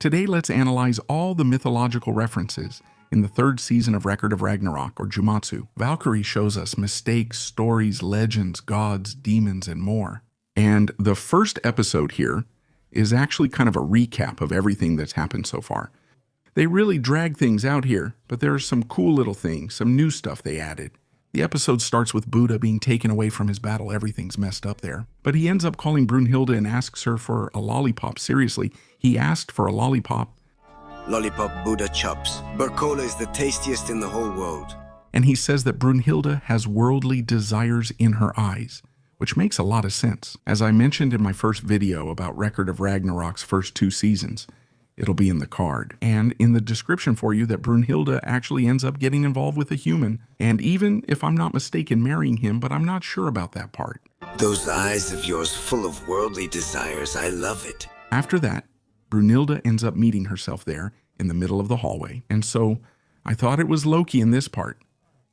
Today, let's analyze all the mythological references in the third season of Record of Ragnarok, or Jumatsu. Valkyrie shows us mistakes, stories, legends, gods, demons, and more. And the first episode here is actually kind of a recap of everything that's happened so far. They really drag things out here, but there are some cool little things, some new stuff they added. The episode starts with Buddha being taken away from his battle. Everything's messed up there. But he ends up calling Brunhilde and asks her for a lollipop. Seriously, he asked for a lollipop. Lollipop Buddha chops. Burkola is the tastiest in the whole world. And he says that Brunhilde has worldly desires in her eyes, which makes a lot of sense. As I mentioned in my first video about Record of Ragnarok's first 2 seasons, it'll be in the card. And in the description for you that Brunhilde actually ends up getting involved with a human, and even, if I'm not mistaken, marrying him, but I'm not sure about that part. Those eyes of yours full of worldly desires, I love it. After that, Brunhilde ends up meeting herself there in the middle of the hallway. And so I thought it was Loki in this part,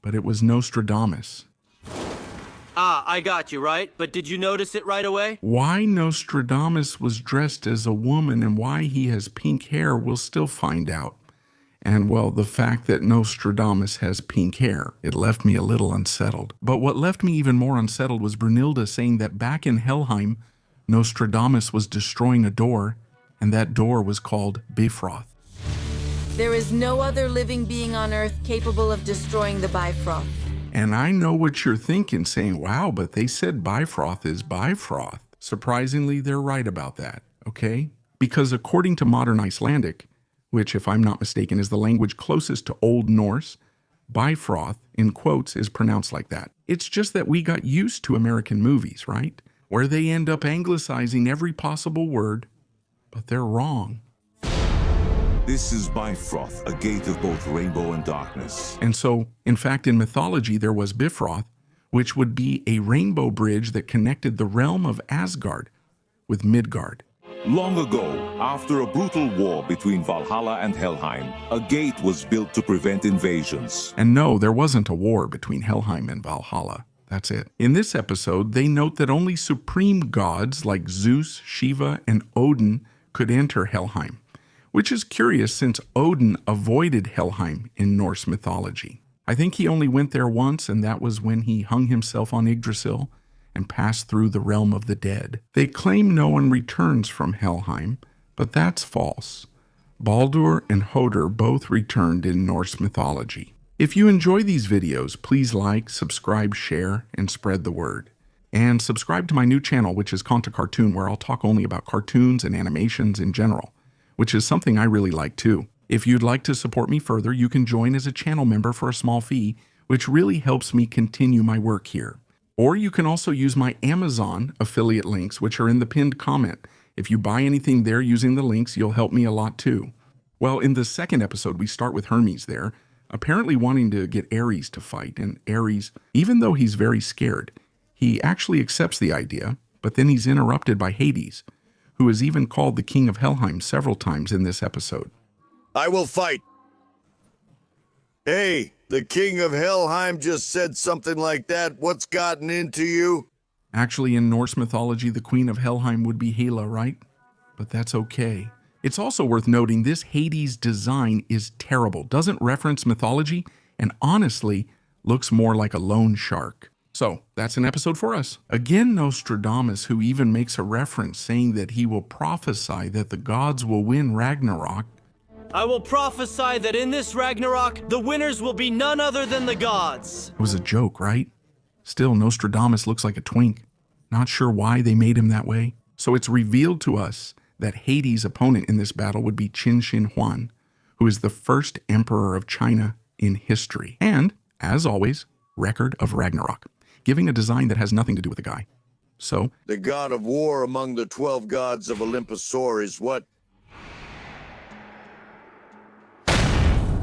but it was Nostradamus. Ah, I got you, right? But did you notice it right away? Why Nostradamus was dressed as a woman and why he has pink hair, we'll still find out. And, well, the fact that Nostradamus has pink hair, it left me a little unsettled. But what left me even more unsettled was Brunhilde saying that back in Helheim, Nostradamus was destroying a door, and that door was called Bifrost. There is no other living being on Earth capable of destroying the Bifrost. And I know what you're thinking, saying, wow, but they said Bifrost is Bifrost. Surprisingly, they're right about that, okay? Because according to modern Icelandic, which, if I'm not mistaken, is the language closest to Old Norse, Bifrost, in quotes, is pronounced like that. It's just that we got used to American movies, right? Where they end up anglicizing every possible word, but they're wrong. This is Bifrost, a gate of both rainbow and darkness. And so, in fact, in mythology, there was Bifrost, which would be a rainbow bridge that connected the realm of Asgard with Midgard. Long ago, after a brutal war between Valhalla and Helheim, a gate was built to prevent invasions. And no, there wasn't a war between Helheim and Valhalla. That's it. In this episode, they note that only supreme gods like Zeus, Shiva, and Odin could enter Helheim, which is curious since Odin avoided Helheim in Norse mythology. I think he only went there once, and that was when he hung himself on Yggdrasil and passed through the realm of the dead. They claim no one returns from Helheim, but that's false. Baldur and Hoder both returned in Norse mythology. If you enjoy these videos, please like, subscribe, share, and spread the word. And subscribe to my new channel, which is Conta Cartoon, where I'll talk only about cartoons and animations in general, which is something I really like too. If you'd like to support me further, you can join as a channel member for a small fee, which really helps me continue my work here. Or you can also use my Amazon affiliate links, which are in the pinned comment. If you buy anything there using the links, you'll help me a lot too. Well, in the second episode, we start with Hermes there, apparently wanting to get Ares to fight, and Ares, even though he's very scared, he actually accepts the idea, but then he's interrupted by Hades, who is even called the King of Helheim several times in this episode. I will fight. Hey, the King of Helheim just said something like that. What's gotten into you? Actually, in Norse mythology, the Queen of Helheim would be Hela, right? But that's okay. It's also worth noting this Hades design is terrible, doesn't reference mythology, and honestly looks more like a loan shark. So, that's an episode for us. Again, Nostradamus, who even makes a reference saying that he will prophesy that the gods will win Ragnarok. I will prophesy that in this Ragnarok, the winners will be none other than the gods. It was a joke, right? Still, Nostradamus looks like a twink. Not sure why they made him that way. So it's revealed to us that Hades' opponent in this battle would be Shin-hwan, who is the first emperor of China in history. And, as always, Record of Ragnarok, giving a design that has nothing to do with the guy. So, The god of war among the 12 gods of Olympus is what?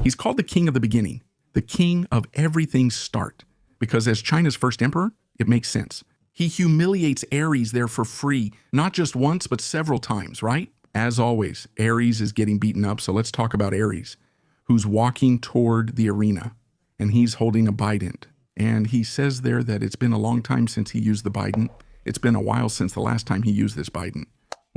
he's called the king of the beginning, the king of everything's start, because as China's first emperor, it makes sense. He humiliates Ares there for free, not just once, but several times, right? As always, Ares is getting beaten up, so let's talk about Ares, who's walking toward the arena, and he's holding a bident. And he says there that it's been a long time since he used the bident. It's been a while since the last time he used this bident.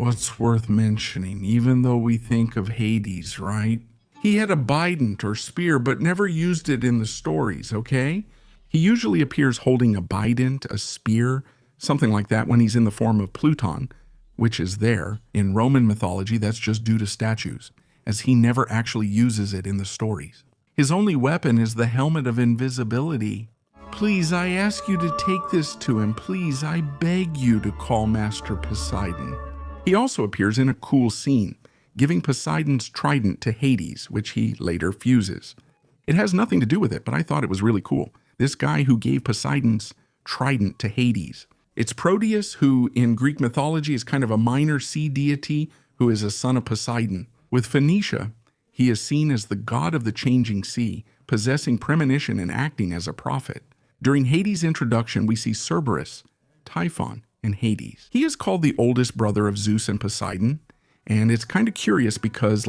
What's worth mentioning, even though we think of Hades, right? He had a bident or spear, but never used it in the stories, okay? He usually appears holding a bident, a spear, something like that when he's in the form of Pluton, which is there. In Roman mythology, that's just due to statues, as he never actually uses it in the stories. His only weapon is the helmet of invisibility. Please, I ask you to take this to him. Please, I beg you to call Master Poseidon. He also appears in a cool scene, giving Poseidon's trident to Hades, which he later fuses. It has nothing to do with it, but I thought it was really cool. This guy who gave Poseidon's trident to Hades. It's Proteus, who in Greek mythology is kind of a minor sea deity who is a son of Poseidon. With Phoenicia, he is seen as the god of the changing sea, possessing premonition and acting as a prophet. During Hades' introduction, we see Cerberus, Typhon, and Hades. He is called the oldest brother of Zeus and Poseidon, and it's kind of curious because,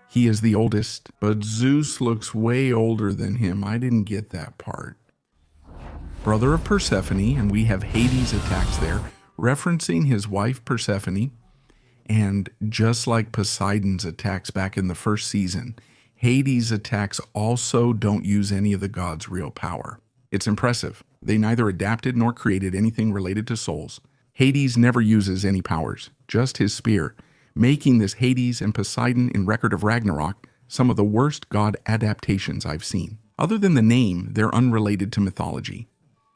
he is the oldest, but Zeus looks way older than him. I didn't get that part. Brother of Persephone, and we have Hades attacks there, referencing his wife Persephone, and just like Poseidon's attacks back in the first season, Hades' attacks also don't use any of the gods' real power. It's impressive. They neither adapted nor created anything related to souls. Hades never uses any powers, just his spear, making this Hades and Poseidon in Record of Ragnarok some of the worst god adaptations I've seen. Other than the name, they're unrelated to mythology.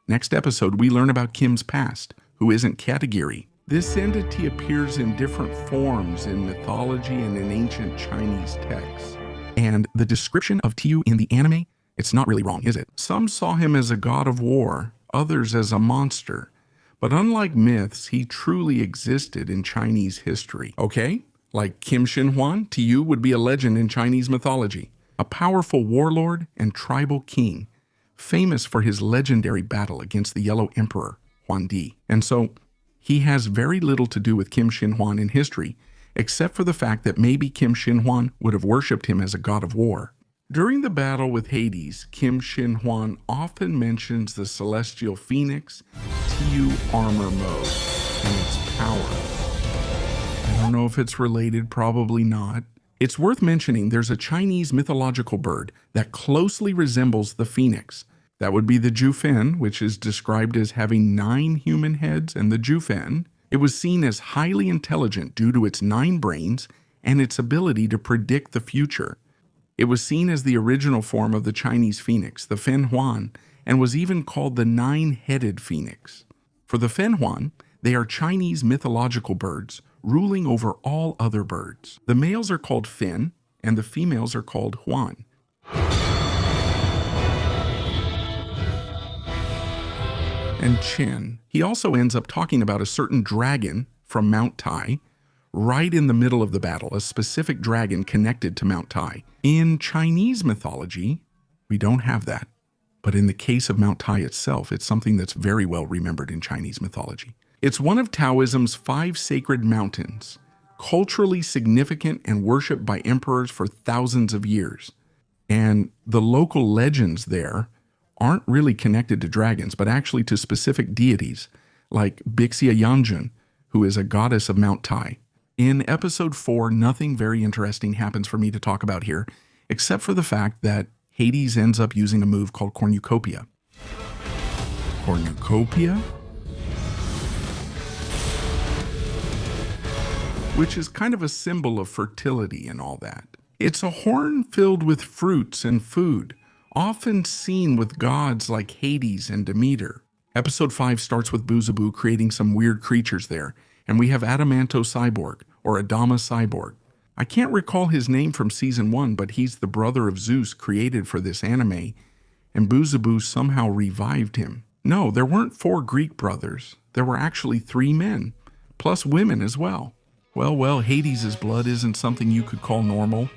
Next episode, we learn about Kim's past, who isn't Katagiri. This entity appears in different forms in mythology and in ancient Chinese texts. And the description of Tiu in the anime, it's not really wrong, is it? Some saw him as a god of war, others as a monster. But unlike myths, he truly existed in Chinese history, okay? Like Kim Shin-hwan, Tiu would be a legend in Chinese mythology, a powerful warlord and tribal king, famous for his legendary battle against the Yellow Emperor, Huan. And so, he has very little to do with Kim Shin-hwan in history, except for the fact that maybe Kim Shin-hwan would have worshipped him as a god of war. During the battle with Hades, Kim Shin-hwan often mentions the celestial phoenix, Tiu armor mode, and its power. I don't know if it's related, probably not. It's worth mentioning there's a Chinese mythological bird that closely resembles the phoenix. That would be the Jufen, which is described as having 9 human heads, and the Jufen. It was seen as highly intelligent due to its 9 brains and its ability to predict the future. It was seen as the original form of the Chinese phoenix, the Huan, and was even called the 9-headed phoenix. For the Huan, they are Chinese mythological birds, ruling over all other birds. The males are called Fin, and the females are called Huan. And Chin. He also ends up talking about a certain dragon from Mount Tai, right in the middle of the battle, a specific dragon connected to Mount Tai. In Chinese mythology, we don't have that. But in the case of Mount Tai itself, it's something that's very well remembered in Chinese mythology. It's one of Taoism's 5 sacred mountains, culturally significant and worshipped by emperors for thousands of years. And the local legends there aren't really connected to dragons, but actually to specific deities, like Bixia Yanjun, who is a goddess of Mount Tai. In episode 4, nothing very interesting happens for me to talk about here, except for the fact that Hades ends up using a move called cornucopia. Cornucopia? Which is kind of a symbol of fertility and all that. It's a horn filled with fruits and food, often seen with gods like Hades and Demeter. Episode 5 starts with Beelzebub creating some weird creatures there, and we have Adamanto Cyborg, or Adama Cyborg. I can't recall his name from season 1, but he's the brother of Zeus created for this anime, and Beelzebub somehow revived him. No, there weren't 4 Greek brothers. There were actually 3 men, plus women as well. Well, Hades' blood isn't something you could call normal.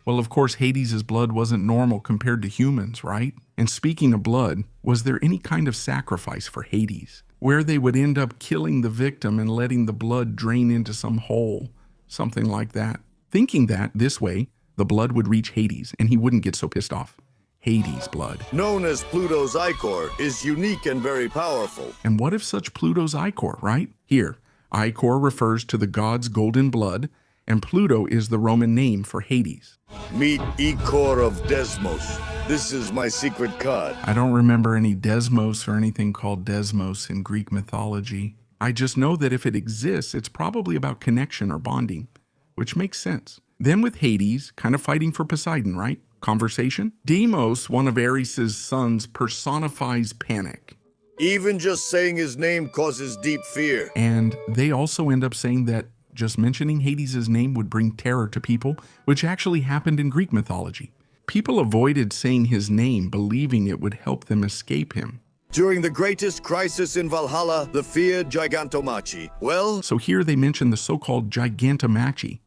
Well, of course, Hades' blood wasn't normal compared to humans, right? And speaking of blood, was there any kind of sacrifice for Hades, where they would end up killing the victim and letting the blood drain into some hole, something like that? Thinking that, this way, the blood would reach Hades and he wouldn't get so pissed off. Hades' blood. Known as Pluto's Ichor, is unique and very powerful. And what if such Pluto's Ichor, right? Here, Ichor refers to the god's golden blood, and Pluto is the Roman name for Hades. Meet Ichor of Desmos. This is my secret card. I don't remember any Desmos or anything called Desmos in Greek mythology. I just know that if it exists, it's probably about connection or bonding, which makes sense. Then with Hades, kind of fighting for Poseidon, right? Conversation? Deimos, one of Ares' sons, personifies panic. Even just saying his name causes deep fear. And they also end up saying that just mentioning Hades' name would bring terror to people, which actually happened in Greek mythology. People avoided saying his name, believing it would help them escape him. During the greatest crisis in Valhalla, the feared Gigantomachy. Well, So here they mention the so-called Gigantomachy,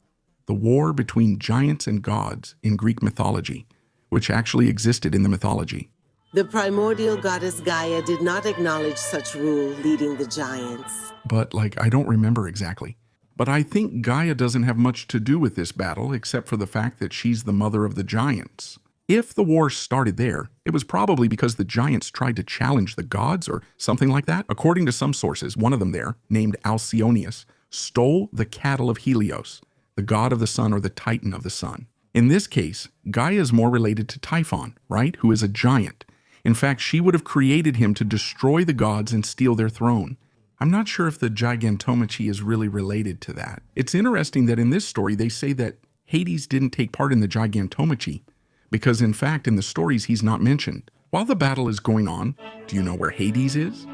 the war between giants and gods in Greek mythology, which actually existed in the mythology. The primordial goddess Gaia did not acknowledge such rule leading the giants. But, I don't remember exactly. But I think Gaia doesn't have much to do with this battle, except for the fact that she's the mother of the giants. If the war started there, it was probably because the giants tried to challenge the gods or something like that. According to some sources, one of them there, named Alcyonius, stole the cattle of Helios, the god of the sun or the titan of the sun. In this case, Gaia is more related to Typhon, right, who is a giant. In fact, she would have created him to destroy the gods and steal their throne. I'm not sure if the Gigantomachy is really related to that. It's interesting that in this story they say that Hades didn't take part in the Gigantomachy, because in fact in the stories he's not mentioned. While the battle is going on, do you know where Hades is?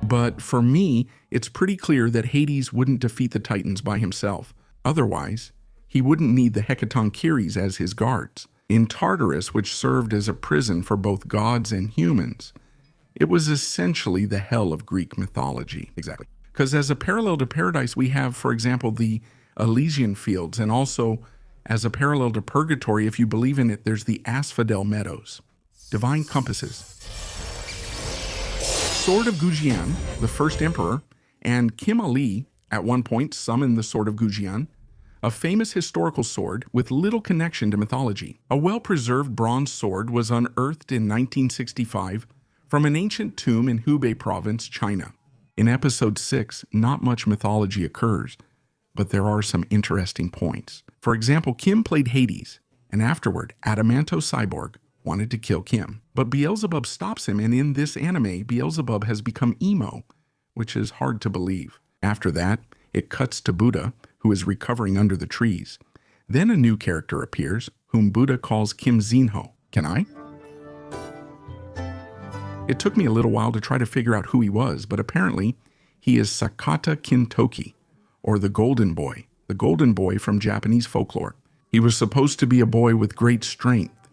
But for me, it's pretty clear that Hades wouldn't defeat the Titans by himself. Otherwise, he wouldn't need the Hecatoncheires as his guards. In Tartarus, which served as a prison for both gods and humans, it was essentially the hell of Greek mythology. Exactly. Because as a parallel to paradise, we have, for example, the Elysian fields, and also as a parallel to purgatory, if you believe in it, there's the asphodel meadows, divine compasses. Sword of Gujian, the first emperor, and Kim Ali at one point summoned the Sword of Gujian, a famous historical sword with little connection to mythology. A well-preserved bronze sword was unearthed in 1965 from an ancient tomb in Hubei province, China. In episode 6, not much mythology occurs, but there are some interesting points. For example, Kim played Hades, and afterward, Adamanto Cyborg wanted to kill Kim. But Beelzebub stops him, and in this anime, Beelzebub has become emo, which is hard to believe. After that, it cuts to Buddha, who is recovering under the trees. Then a new character appears, whom Buddha calls Kim Zinho. Can I? It took me a little while to try to figure out who he was, but apparently he is Sakata Kintoki, or the Golden Boy from Japanese folklore. He was supposed to be a boy with great strength,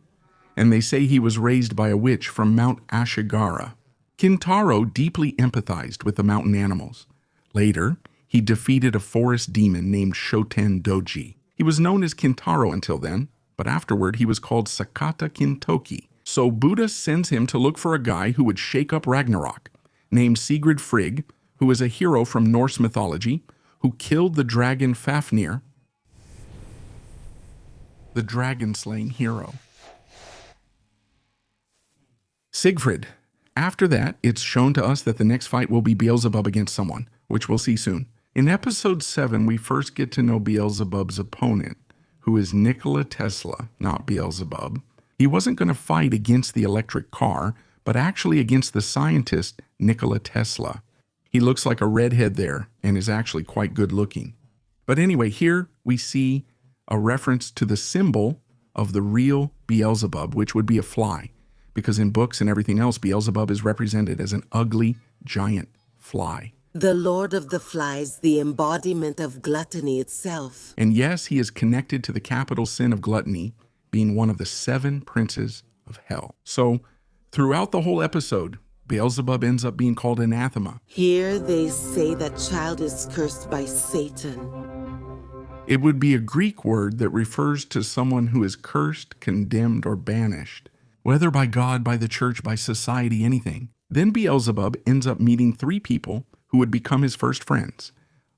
and they say he was raised by a witch from Mount Ashigara. Kintaro deeply empathized with the mountain animals. Later, he defeated a forest demon named Shoten Doji. He was known as Kintaro until then, but afterward he was called Sakata Kintoki. So Buddha sends him to look for a guy who would shake up Ragnarok, named Sigfrid Frigg, who is a hero from Norse mythology, who killed the dragon Fafnir, the dragon-slaying hero. Sigfrid. After that, it's shown to us that the next fight will be Beelzebub against someone, which we'll see soon. In episode 7, we first get to know Beelzebub's opponent, who is Nikola Tesla, not Beelzebub. He wasn't going to fight against the electric car, but actually against the scientist Nikola Tesla. He looks like a redhead there and is actually quite good looking. But anyway, here we see a reference to the symbol of the real Beelzebub, which would be a fly, because in books and everything else, Beelzebub is represented as an ugly, giant fly. The Lord of the Flies, the embodiment of gluttony itself. And yes, he is connected to the capital sin of gluttony, being one of the 7 princes of hell. So, throughout the whole episode, Beelzebub ends up being called anathema. Here they say that child is cursed by Satan. It would be a Greek word that refers to someone who is cursed, condemned, or banished, whether by God, by the church, by society, anything. Then Beelzebub ends up meeting 3 people who would become his first friends: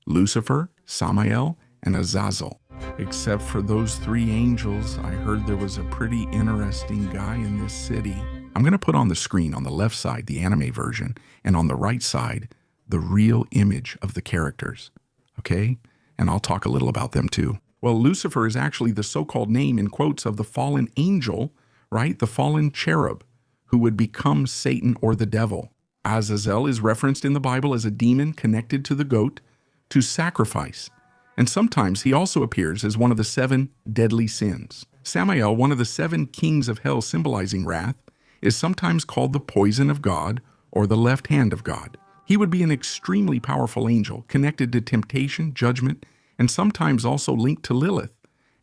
Lucifer, Samael, and Azazel. Except for those 3 angels, I heard there was a pretty interesting guy in this city. I'm going to put on the screen on the left side the anime version, and on the right side the real image of the characters. Okay? And I'll talk a little about them too. Well, Lucifer is actually the so-called name in quotes of the fallen angel, right? The fallen cherub who would become Satan or the devil. Azazel is referenced in the Bible as a demon connected to the goat to sacrifice. And sometimes he also appears as one of the 7 deadly sins. Samael, one of the 7 kings of hell symbolizing wrath, is sometimes called the poison of God or the left hand of God. He would be an extremely powerful angel connected to temptation, judgment, and sometimes also linked to Lilith,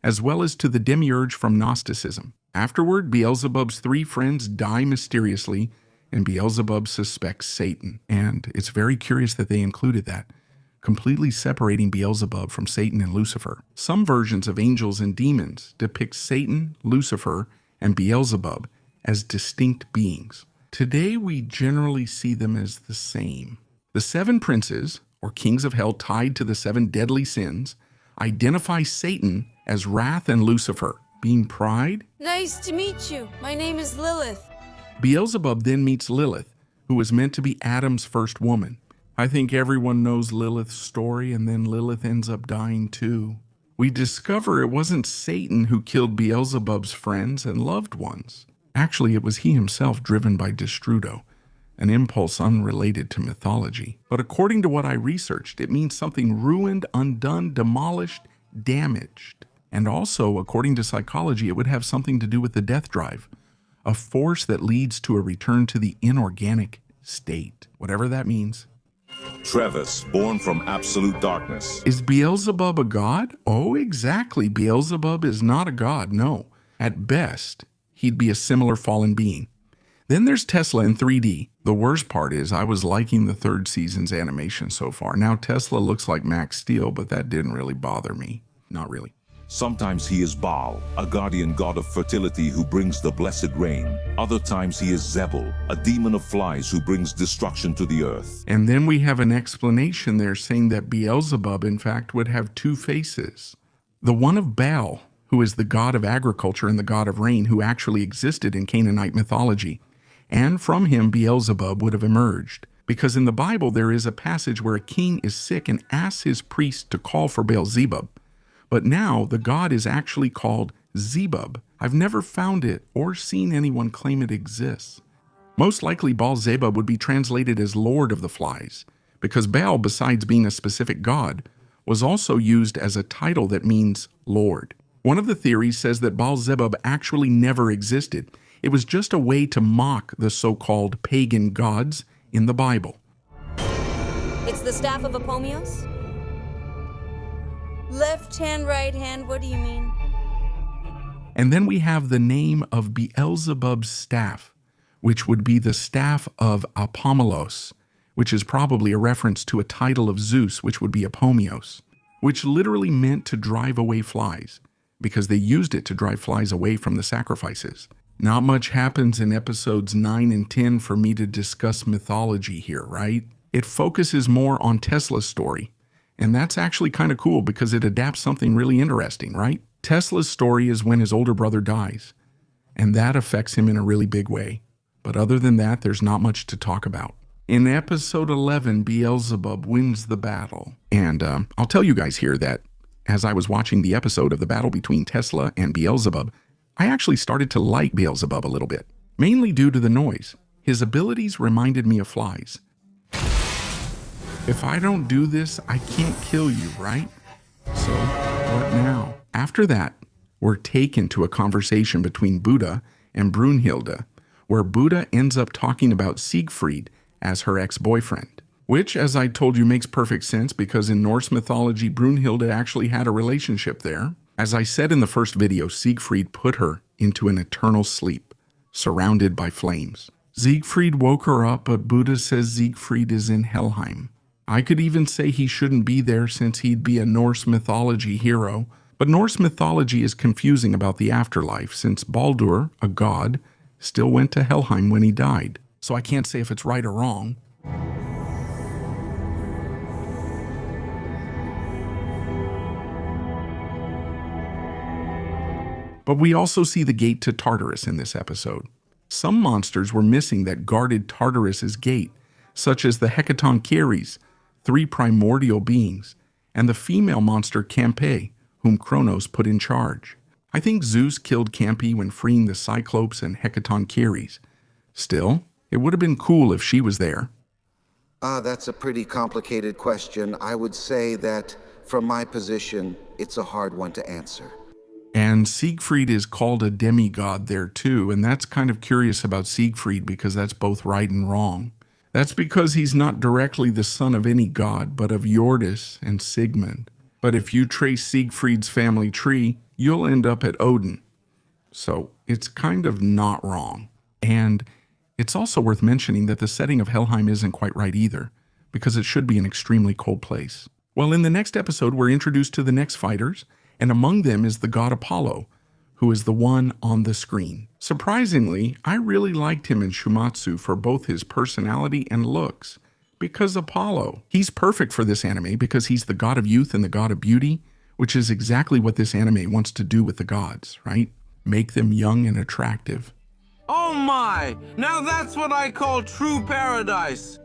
as well as to the demiurge from Gnosticism. Afterward, Beelzebub's 3 friends die mysteriously, and Beelzebub suspects Satan. And it's very curious that they included that, completely separating Beelzebub from Satan and Lucifer. Some versions of angels and demons depict Satan, Lucifer, and Beelzebub as distinct beings. Today, we generally see them as the same. The 7 princes, or kings of hell tied to the 7 deadly sins, identify Satan as wrath and Lucifer, being pride. Nice to meet you. My name is Lilith. Beelzebub then meets Lilith, who was meant to be Adam's first woman. I think everyone knows Lilith's story, and then Lilith ends up dying too. We discover it wasn't Satan who killed Beelzebub's friends and loved ones. Actually, it was he himself, driven by Destrudo, an impulse unrelated to mythology. But according to what I researched, it means something ruined, undone, demolished, damaged. And also, according to psychology, it would have something to do with the death drive, a force that leads to a return to the inorganic state, whatever that means. Trevis, born from absolute darkness. Is Beelzebub a god? Oh, exactly. Beelzebub is not a god, no. At best, he'd be a similar fallen being. Then there's Tesla in 3D. The worst part is I was liking the 3rd season's animation so far. Now Tesla looks like Max Steel, but that didn't really bother me. Not really. Sometimes he is Baal, a guardian god of fertility who brings the blessed rain. Other times he is Zebul, a demon of flies who brings destruction to the earth. And then we have an explanation there saying that Beelzebub, in fact, would have 2 faces. The one of Baal, who is the god of agriculture and the god of rain, who actually existed in Canaanite mythology. And from him, Beelzebub would have emerged. Because in the Bible, there is a passage where a king is sick and asks his priest to call for Beelzebub. But now the god is actually called Zebub. I've never found it or seen anyone claim it exists. Most likely Baal-zebub would be translated as Lord of the Flies, because Baal, besides being a specific god, was also used as a title that means Lord. One of the theories says that Baal-zebub actually never existed. It was just a way to mock the so-called pagan gods in the Bible. It's the staff of Apomios? Left hand, right hand, what do you mean? And then we have the name of Beelzebub's staff, which would be the staff of Apomelos, which is probably a reference to a title of Zeus, which would be Apomios, which literally meant to drive away flies, because they used it to drive flies away from the sacrifices. Not much happens in episodes 9 and 10 for me to discuss mythology here, right? It focuses more on Tesla's story. And that's actually kind of cool because it adapts something really interesting, right? Tesla's story is when his older brother dies, and that affects him in a really big way. But other than that, there's not much to talk about. In episode 11, Beelzebub wins the battle. And I'll tell you guys here that as I was watching the episode of the battle between Tesla and Beelzebub, I actually started to like Beelzebub a little bit, mainly due to the noise. His abilities reminded me of flies. If I don't do this, I can't kill you, right? So, what now? After that, we're taken to a conversation between Buddha and Brunhilde, where Buddha ends up talking about Sigfrid as her ex-boyfriend, which, as I told you, makes perfect sense because in Norse mythology, Brunhilde actually had a relationship there. As I said in the first video, Sigfrid put her into an eternal sleep, surrounded by flames. Siegfried woke her up, but Buddha says Siegfried is in Helheim. I could even say he shouldn't be there since he'd be a Norse mythology hero, but Norse mythology is confusing about the afterlife since Baldur, a god, still went to Helheim when he died, so I can't say if it's right or wrong. But we also see the gate to Tartarus in this episode. Some monsters were missing that guarded Tartarus's gate, such as the Hecatoncheires, 3 primordial beings, and the female monster Campe, whom Kronos put in charge. I think Zeus killed Campe when freeing the Cyclopes and Hecatoncheires. Still, it would have been cool if she was there. That's a pretty complicated question. I would say that, from my position, it's a hard one to answer. And Siegfried is called a demigod there too, and that's kind of curious about Siegfried because that's both right and wrong. That's because he's not directly the son of any god, but of Jordis and Sigmund. But if you trace Siegfried's family tree, you'll end up at Odin. So it's kind of not wrong. And it's also worth mentioning that the setting of Helheim isn't quite right either, because it should be an extremely cold place. Well, in the next episode, we're introduced to the next fighters, and among them is the god Apollo, who is the one on the screen. Surprisingly, I really liked him in Shumatsu for both his personality and looks, because Apollo, he's perfect for this anime because he's the god of youth and the god of beauty, which is exactly what this anime wants to do with the gods, right? Make them young and attractive. Oh my! Now that's what I call true paradise!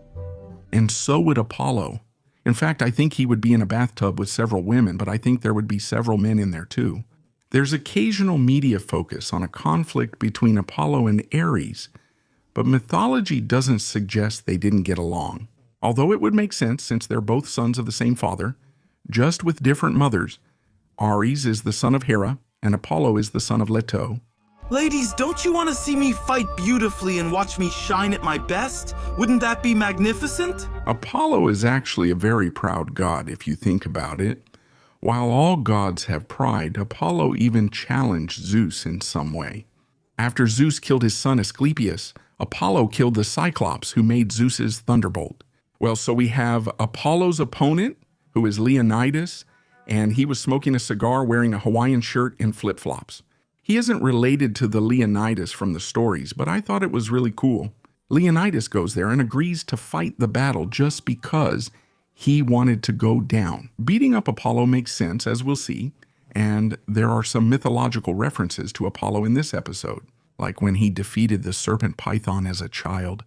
And so would Apollo. In fact, I think he would be in a bathtub with several women, but I think there would be several men in there too. There's occasional media focus on a conflict between Apollo and Ares, but mythology doesn't suggest they didn't get along. Although it would make sense since they're both sons of the same father, just with different mothers. Ares is the son of Hera, and Apollo is the son of Leto. Ladies, don't you want to see me fight beautifully and watch me shine at my best? Wouldn't that be magnificent? Apollo is actually a very proud god if you think about it. While all gods have pride, Apollo even challenged Zeus in some way. After Zeus killed his son Asclepius, Apollo killed the Cyclops who made Zeus's thunderbolt. Well, so we have Apollo's opponent, who is Leonidas, and he was smoking a cigar wearing a Hawaiian shirt and flip-flops. He isn't related to the Leonidas from the stories, but I thought it was really cool. Leonidas goes there and agrees to fight the battle just because he wanted to go down. Beating up Apollo makes sense, as we'll see, and there are some mythological references to Apollo in this episode, like when he defeated the serpent Python as a child.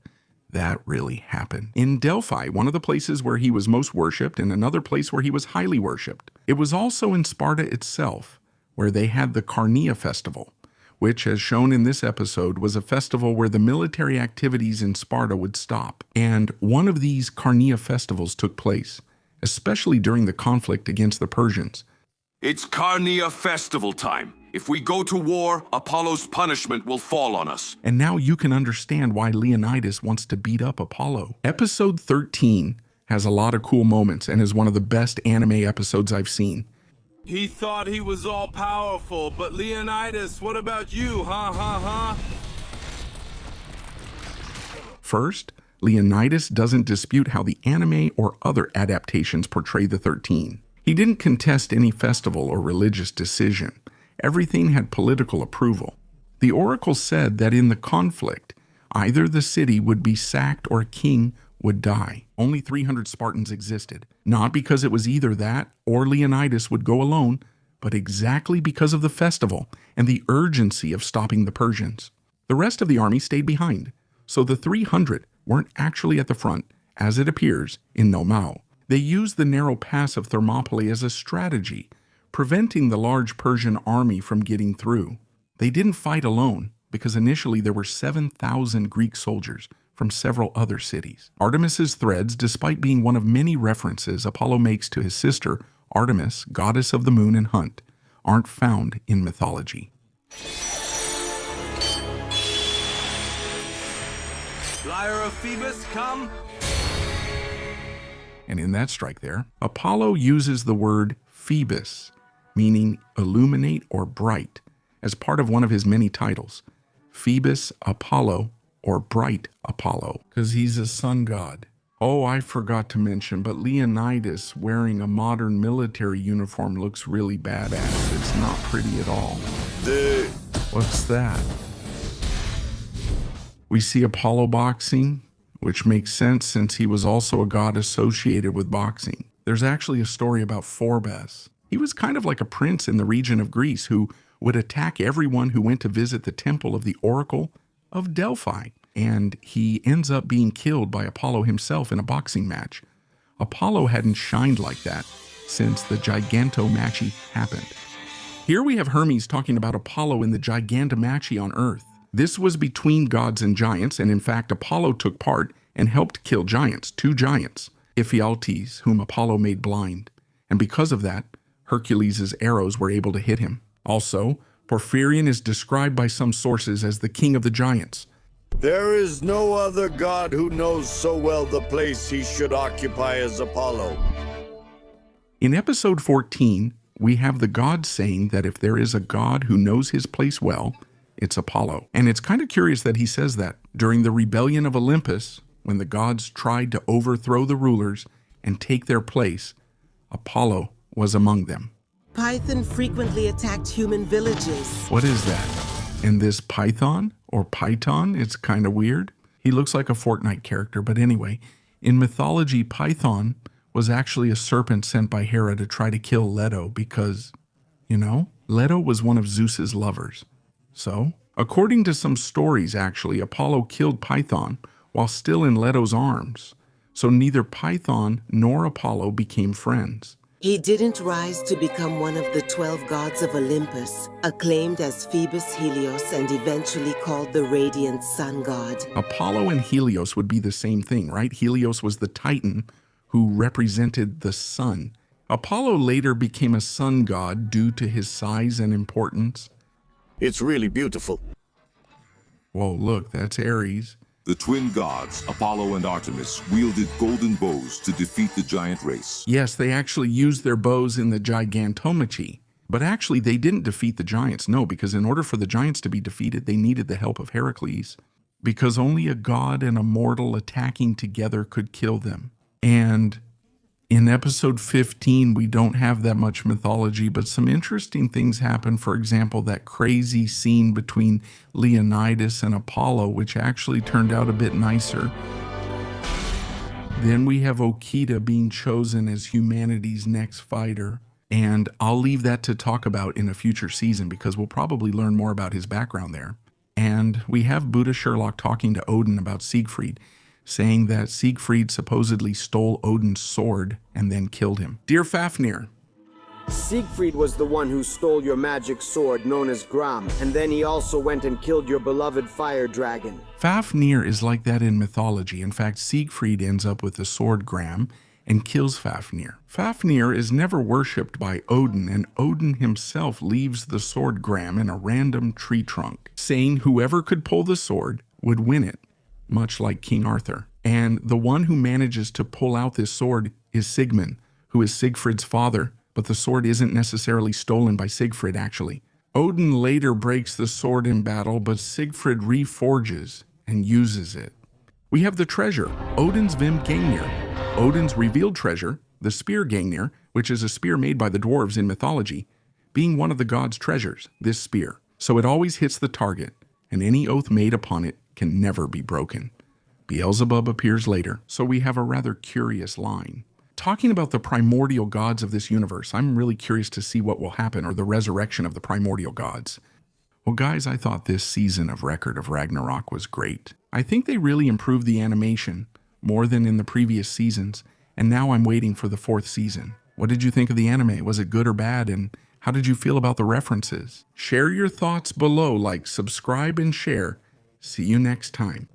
That really happened. In Delphi, one of the places where he was most worshipped and another place where he was highly worshipped. It was also in Sparta itself, where they had the Carnea Festival, which, as shown in this episode, was a festival where the military activities in Sparta would stop. And one of these Carnea festivals took place, especially during the conflict against the Persians. It's Carnea festival time. If we go to war, Apollo's punishment will fall on us. And now you can understand why Leonidas wants to beat up Apollo. Episode 13 has a lot of cool moments and is one of the best anime episodes I've seen. He thought he was all powerful, but Leonidas, what about you, huh? First, Leonidas doesn't dispute how the anime or other adaptations portray the 13. He didn't contest any festival or religious decision. Everything had political approval. The oracle said that in the conflict, either the city would be sacked or a king would die. Only 300 Spartans existed, not because it was either that or Leonidas would go alone, but exactly because of the festival and the urgency of stopping the Persians. The rest of the army stayed behind, so the 300 weren't actually at the front, as it appears in Nomao. They used the narrow pass of Thermopylae as a strategy, preventing the large Persian army from getting through. They didn't fight alone, because initially there were 7,000 Greek soldiers from several other cities. Artemis's threads, despite being one of many references Apollo makes to his sister, Artemis, goddess of the moon and hunt, aren't found in mythology. Lyre of Phoebus, come! And in that strike there, Apollo uses the word Phoebus, meaning illuminate or bright, as part of one of his many titles, Phoebus Apollo, or Bright Apollo, because he's a sun god. Oh, I forgot to mention, but Leonidas wearing a modern military uniform looks really badass. It's not pretty at all. What's that? We see Apollo boxing, which makes sense since he was also a god associated with boxing. There's actually a story about Phorbas. He was kind of like a prince in the region of Greece who would attack everyone who went to visit the temple of the Oracle of Delphi. and he ends up being killed by Apollo himself in a boxing match. Apollo hadn't shined like that since the Gigantomachy happened. Here we have Hermes talking about Apollo in the Gigantomachy on Earth. This was between gods and giants, and in fact Apollo took part and helped kill giants, 2 giants, Ephialtes, whom Apollo made blind. And because of that, Hercules' arrows were able to hit him. Also, Porphyrion is described by some sources as the king of the giants. There is no other god who knows so well the place he should occupy as Apollo. In episode 14, we have the gods saying that if there is a god who knows his place well, it's Apollo. And it's kind of curious that he says that. During the rebellion of Olympus, when the gods tried to overthrow the rulers and take their place, Apollo was among them. Python frequently attacked human villages. What is that? And this Python, or Python, it's kind of weird. He looks like a Fortnite character, but anyway, in mythology, Python was actually a serpent sent by Hera to try to kill Leto because, Leto was one of Zeus's lovers. So, according to some stories, actually, Apollo killed Python while still in Leto's arms. So neither Python nor Apollo became friends. He didn't rise to become one of the 12 gods of Olympus, acclaimed as Phoebus Helios and eventually called the radiant sun god. Apollo and Helios would be the same thing, right? Helios was the Titan who represented the sun. Apollo later became a sun god due to his size and importance. It's really beautiful. Whoa, look, that's Ares. The twin gods, Apollo and Artemis, wielded golden bows to defeat the giant race. Yes, they actually used their bows in the Gigantomachy. But actually, they didn't defeat the giants, no, because in order for the giants to be defeated, they needed the help of Heracles, because only a god and a mortal attacking together could kill them. And in episode 15, we don't have that much mythology, but some interesting things happen. For example, that crazy scene between Leonidas and Apollo, which actually turned out a bit nicer. Then we have Okita being chosen as humanity's next fighter. And I'll leave that to talk about in a future season because we'll probably learn more about his background there. And we have Buddha Sherlock talking to Odin about Sigfrid, saying that Sigfrid supposedly stole Odin's sword and then killed him. Dear Fafnir, Sigfrid was the one who stole your magic sword known as Gram, and then he also went and killed your beloved fire dragon. Fafnir is like that in mythology. In fact, Siegfried ends up with the sword Gram and kills Fafnir. Fafnir is never worshipped by Odin, and Odin himself leaves the sword Gram in a random tree trunk, saying whoever could pull the sword would win it, much like King Arthur. And the one who manages to pull out this sword is Sigmund, who is Siegfried's father, but the sword isn't necessarily stolen by Siegfried, actually. Odin later breaks the sword in battle, but Siegfried reforges and uses it. We have the treasure, Odin's Vim Gangnir, Odin's revealed treasure, the spear Gangnir, which is a spear made by the dwarves in mythology, being one of the gods' treasures, this spear. So it always hits the target, and any oath made upon it can never be broken. Beelzebub appears later, so we have a rather curious line. Talking about the primordial gods of this universe, I'm really curious to see what will happen, or the resurrection of the primordial gods. Well, guys, I thought this season of Record of Ragnarok was great. I think they really improved the animation, more than in the previous seasons, and now I'm waiting for the 4th season. What did you think of the anime? Was it good or bad? And how did you feel about the references? Share your thoughts below, like, subscribe, and share. See you next time.